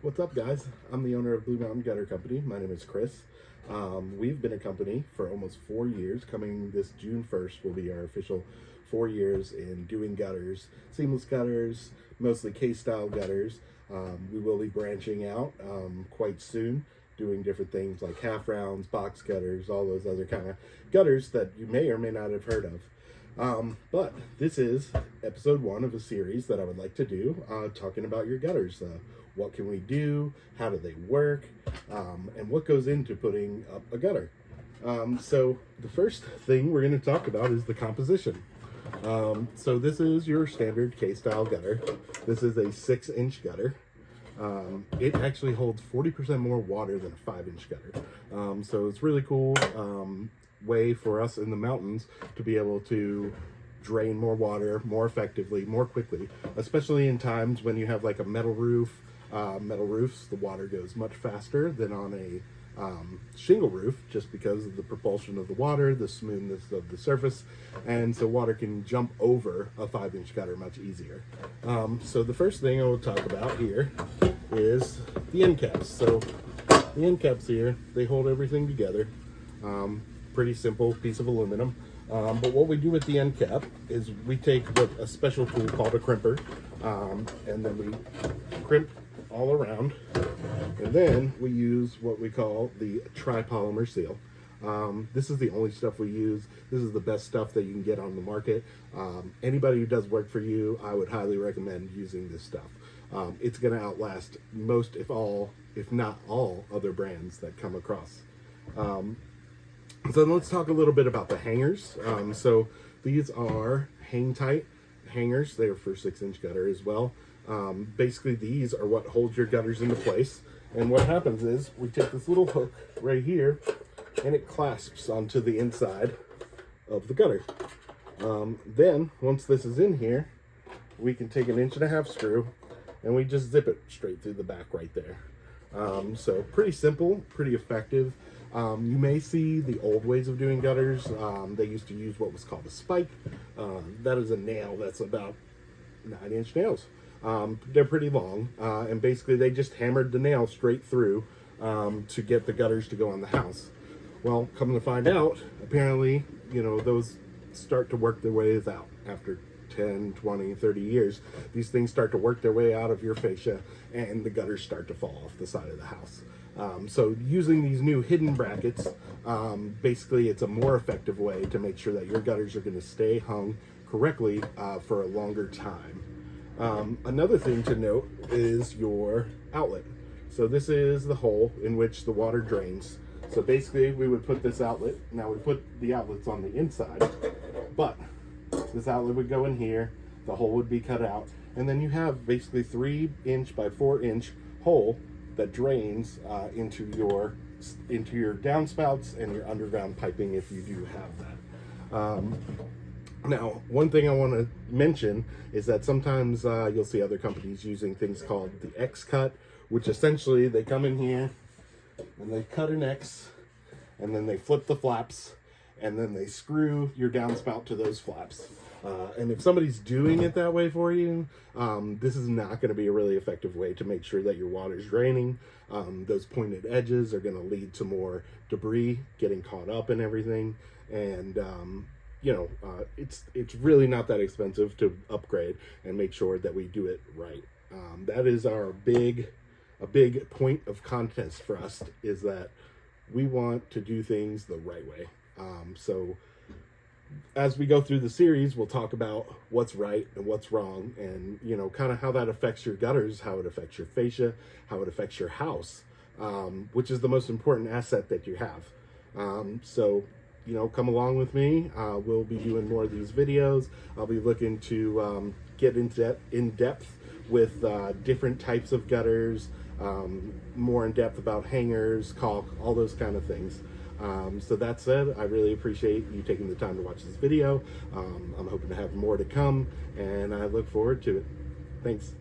What's up, guys? I'm the owner of Blue Mountain Gutter Company. My name is Chris. We've been a company for almost 4 years. Coming this June 1st will be our official 4 years in doing gutters, seamless gutters, mostly K-style gutters. We will be branching out quite soon, doing different things like half rounds, box gutters, all those other kind of gutters that you may or may not have heard of. But this is episode 1 of a series that I would like to do, talking about your gutters. What can we do? How do they work? And what goes into putting up a gutter? So the first thing we're going to talk about is the composition. So this is your standard K-style gutter. This is a 6-inch gutter. It actually holds 40% more water than a 5-inch gutter. So it's really cool way for us in the mountains to be able to drain more water more effectively, more quickly, especially in times when you have like a metal roof. Metal roofs, the water goes much faster than on a shingle roof, just because of the propulsion of the water, the smoothness of the surface, and so water can jump over a 5-inch gutter much easier. So the first thing I will talk about here is the end caps. So the end caps here, they hold everything together. Pretty simple piece of aluminum. But what we do with the end cap is we take a special tool called a crimper, and then we crimp all around, and then we use what we call the tri-polymer seal. This is the only stuff we use. This is the best stuff that you can get on the market. Anybody who does work for you, I would highly recommend using this stuff. It's going to outlast most, if not all, other brands that come across. So let's talk a little bit about the hangers. So these are hang tight hangers. They're for 6-inch gutter as well. Basically these are what holds your gutters into place. And what happens is we take this little hook right here and it clasps onto the inside of the gutter. Then once this is in here, we can take an 1.5 inch screw and we just zip it straight through the back right there. So pretty simple, pretty effective. You may see the old ways of doing gutters. They used to use what was called a spike. That is a nail that's about 9-inch nails. They're pretty long, and basically they just hammered the nail straight through to get the gutters to go on the house. Well, come to find out, apparently, those start to work their ways out after 10, 20, 30 years. These things start to work their way out of your fascia, and the gutters start to fall off the side of the house. So using these new hidden brackets, basically it's a more effective way to make sure that your gutters are going to stay hung correctly for a longer time. Another thing to note is your outlet. So this is the hole in which the water drains. So basically we would put this outlet, now we put the outlets on the inside, but this outlet would go in here, the hole would be cut out, and then you have basically 3-inch by 4-inch hole that drains into your downspouts and your underground piping if you do have that. Now, one thing I want to mention is that sometimes you'll see other companies using things called the X cut, which essentially they come in here and they cut an X and then they flip the flaps and then they screw your downspout to those flaps. And if somebody's doing it that way for you, this is not going to be a really effective way to make sure that your water's draining. Those pointed edges are going to lead to more debris getting caught up in everything. And it's really not that expensive to upgrade and make sure that we do it right. That is a big point of contest for us, is that we want to do things the right way. So as we go through the series, we'll talk about what's right and what's wrong, and kind of how that affects your gutters, how it affects your fascia, how it affects your house, which is the most important asset that you have. So come along with me. We'll be doing more of these videos. I'll be looking to get in depth with different types of gutters, more in depth about hangers, caulk, all those kind of things. So that said, I really appreciate you taking the time to watch this video. I'm hoping to have more to come, and I look forward to it. Thanks.